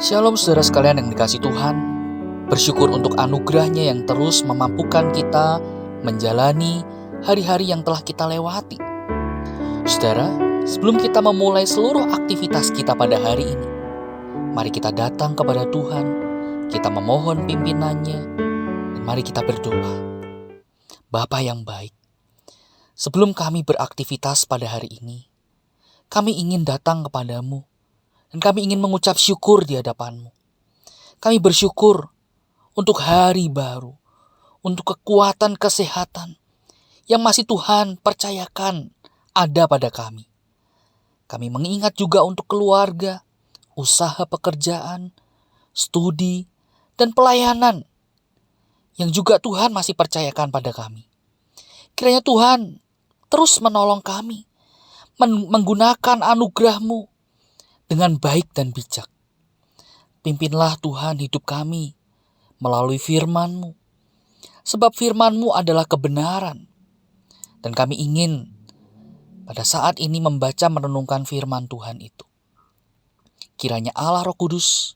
Shalom saudara sekalian yang dikasihi Tuhan. Bersyukur untuk anugerah-Nya yang terus memampukan kita menjalani hari-hari yang telah kita lewati. Saudara, sebelum kita memulai seluruh aktivitas kita pada hari ini, mari kita datang kepada Tuhan, kita memohon pimpinan-Nya, dan mari kita berdoa. Bapa yang baik, sebelum kami beraktivitas pada hari ini, kami ingin datang kepadamu, dan kami ingin mengucap syukur di hadapan-Mu. Kami bersyukur untuk hari baru, untuk kekuatan kesehatan yang masih Tuhan percayakan ada pada kami. Kami mengingat juga untuk keluarga, usaha pekerjaan, studi, dan pelayanan yang juga Tuhan masih percayakan pada kami. Kiranya Tuhan terus menolong kami, menggunakan anugerah-Mu dengan baik dan bijak. Pimpinlah Tuhan hidup kami melalui firman-Mu. Sebab firman-Mu adalah kebenaran. Dan kami ingin pada saat ini membaca merenungkan firman Tuhan itu. Kiranya Allah Roh Kudus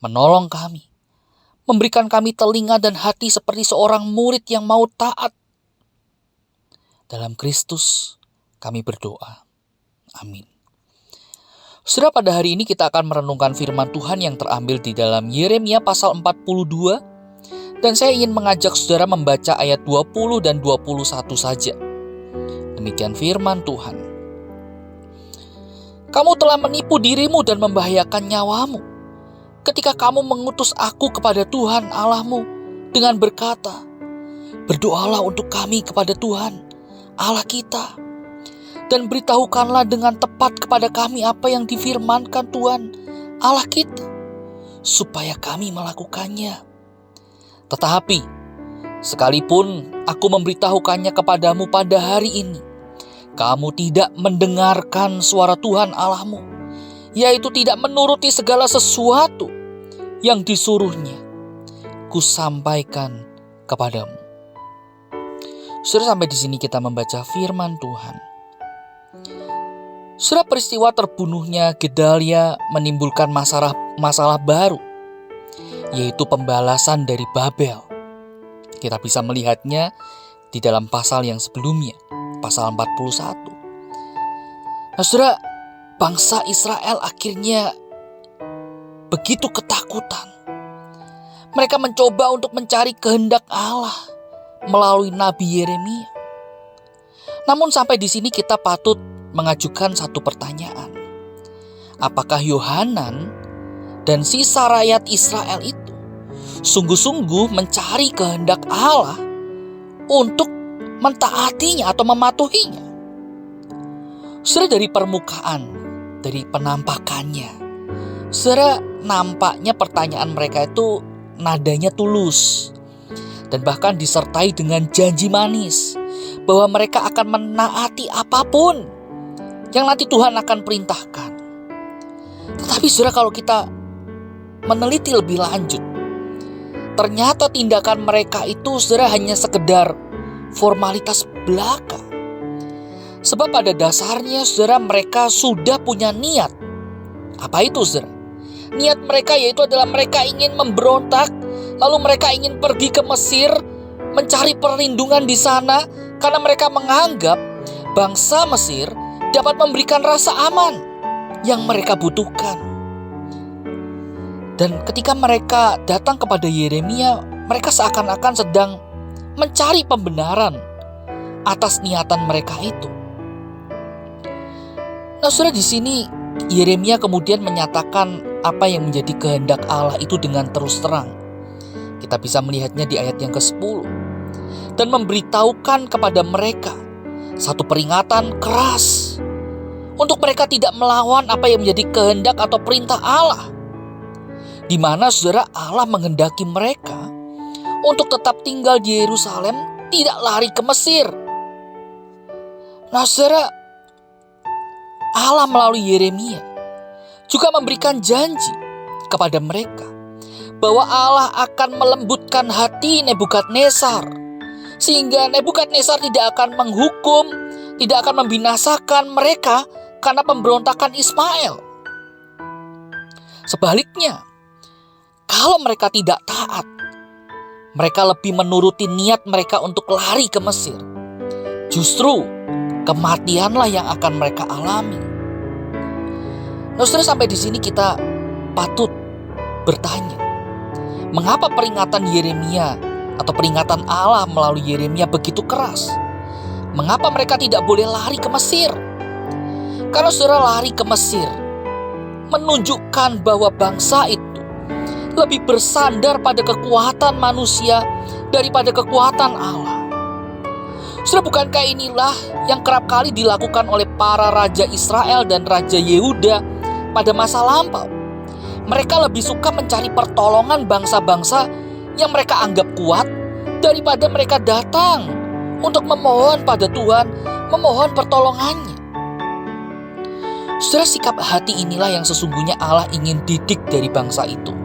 menolong kami, memberikan kami telinga dan hati seperti seorang murid yang mau taat. Dalam Kristus kami berdoa. Amin. Saudara, pada hari ini kita akan merenungkan firman Tuhan yang terambil di dalam Yeremia pasal 42. Dan saya ingin mengajak saudara membaca ayat 20 dan 21 saja. Demikian firman Tuhan. Kamu telah menipu dirimu dan membahayakan nyawamu ketika kamu mengutus aku kepada Tuhan Allahmu dengan berkata, berdoalah untuk kami kepada Tuhan Allah kita, dan beritahukanlah dengan tepat kepada kami apa yang difirmankan Tuhan Allah kita, supaya kami melakukannya. Tetapi, sekalipun aku memberitahukannya kepadamu pada hari ini, kamu tidak mendengarkan suara Tuhan Allahmu, yaitu tidak menuruti segala sesuatu yang disuruhnya, kusampaikan kepadamu. Sudah sampai di sini kita membaca firman Tuhan. Sudah peristiwa terbunuhnya Gedalia menimbulkan masalah baru, yaitu pembalasan dari Babel. Kita bisa melihatnya di dalam pasal yang sebelumnya, pasal 41. Nah, saudara, bangsa Israel akhirnya begitu ketakutan. Mereka mencoba untuk mencari kehendak Allah melalui Nabi Yeremia. Namun sampai di sini kita patut mengajukan satu pertanyaan. Apakah Yohanan dan sisa rakyat Israel itu sungguh-sungguh mencari kehendak Allah untuk mentaatinya atau mematuhinya? Saudara, dari permukaan, dari penampakannya, saudara, nampaknya pertanyaan mereka itu nadanya tulus dan bahkan disertai dengan janji manis bahwa mereka akan menaati apapun yang nanti Tuhan akan perintahkan. Tetapi saudara, kalau kita meneliti lebih lanjut, ternyata tindakan mereka itu saudara hanya sekedar formalitas belaka. Sebab pada dasarnya saudara, mereka sudah punya niat. Apa itu saudara? Niat mereka yaitu adalah mereka ingin memberontak, lalu mereka ingin pergi ke Mesir, mencari perlindungan di sana karena mereka menganggap bangsa Mesir dapat memberikan rasa aman yang mereka butuhkan. Dan ketika mereka datang kepada Yeremia, mereka seakan-akan sedang mencari pembenaran atas niatan mereka itu. Nah, saudara, di sini Yeremia kemudian menyatakan apa yang menjadi kehendak Allah itu dengan terus terang. Kita bisa melihatnya di ayat yang ke-10. Dan memberitahukan kepada mereka satu peringatan keras untuk mereka tidak melawan apa yang menjadi kehendak atau perintah Allah, di mana saudara, Allah menghendaki mereka untuk tetap tinggal di Yerusalem, tidak lari ke Mesir. Nah saudara, Allah melalui Yeremia juga memberikan janji kepada mereka bahwa Allah akan melembutkan hati Nebukadnezar, sehingga Nebukadnezar tidak akan menghukum, tidak akan membinasakan mereka karena pemberontakan Ismail. Sebaliknya, kalau mereka tidak taat, mereka lebih menuruti niat mereka untuk lari ke Mesir. Justru kematianlah yang akan mereka alami. Nah, saudara, sampai di sini kita patut bertanya, mengapa peringatan Yeremia atau peringatan Allah melalui Yeremia begitu keras? Mengapa mereka tidak boleh lari ke Mesir? Karena saudara, lari ke Mesir menunjukkan bahwa bangsa itu lebih bersandar pada kekuatan manusia daripada kekuatan Allah. Saudara, bukankah inilah yang kerap kali dilakukan oleh para raja Israel dan raja Yehuda pada masa lampau? Mereka lebih suka mencari pertolongan bangsa-bangsa yang mereka anggap kuat daripada mereka datang untuk memohon pada Tuhan, memohon pertolongannya. Saudara, sikap hati inilah yang sesungguhnya Allah ingin didik dari bangsa itu.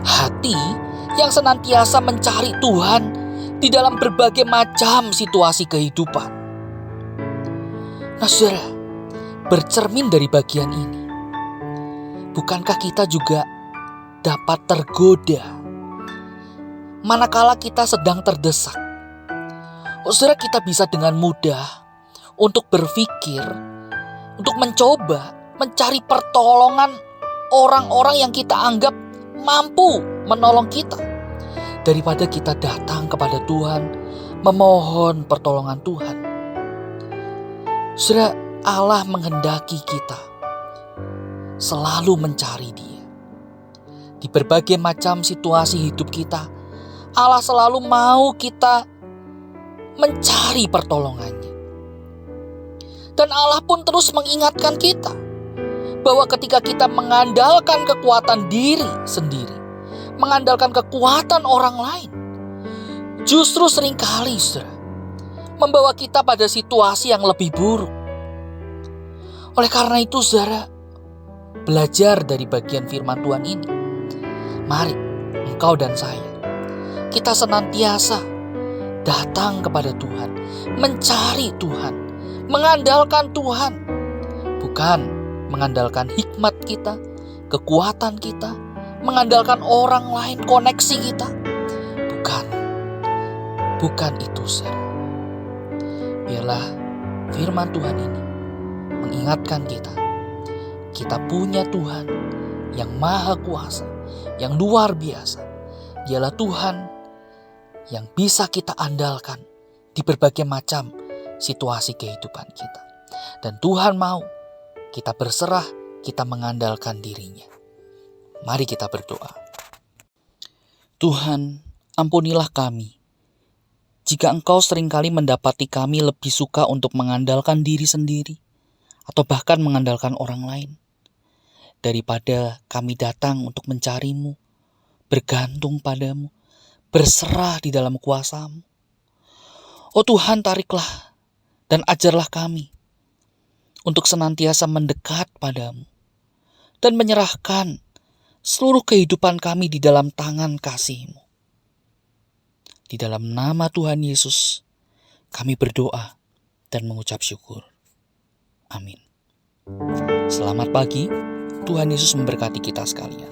Hati yang senantiasa mencari Tuhan di dalam berbagai macam situasi kehidupan. Nah, saudara, bercermin dari bagian ini, bukankah kita juga dapat tergoda manakala kita sedang terdesak? Saudara, kita bisa dengan mudah untuk berpikir, untuk mencoba mencari pertolongan orang-orang yang kita anggap mampu menolong kita, daripada kita datang kepada Tuhan memohon pertolongan Tuhan. Saudara, Allah menghendaki kita selalu mencari Dia. Di berbagai macam situasi hidup kita, Allah selalu mau kita mencari pertolongannya. Dan Allah pun terus mengingatkan kita bahwa ketika kita mengandalkan kekuatan diri sendiri, mengandalkan kekuatan orang lain, justru seringkali, saudara, membawa kita pada situasi yang lebih buruk. Oleh karena itu, saudara, belajar dari bagian firman Tuhan ini. Mari engkau dan saya, kita senantiasa datang kepada Tuhan, mencari Tuhan, mengandalkan Tuhan, bukan mengandalkan hikmat kita, kekuatan kita, mengandalkan orang lain, koneksi kita. Bukan itu, saudara. Biarlah firman Tuhan ini mengingatkan kita, kita punya Tuhan yang maha kuasa, yang luar biasa. Dialah Tuhan yang bisa kita andalkan di berbagai macam situasi kehidupan kita. Dan Tuhan mau kita berserah, kita mengandalkan dirinya. Mari kita berdoa. Tuhan, ampunilah kami jika Engkau seringkali mendapati kami lebih suka untuk mengandalkan diri sendiri atau bahkan mengandalkan orang lain, daripada kami datang untuk mencari-Mu, bergantung pada-Mu, berserah di dalam kuasa-Mu. Oh Tuhan, tariklah dan ajarlah kami untuk senantiasa mendekat pada-Mu dan menyerahkan seluruh kehidupan kami di dalam tangan kasih-Mu. Di dalam nama Tuhan Yesus, kami berdoa dan mengucap syukur. Amin. Selamat pagi, Tuhan Yesus memberkati kita sekalian.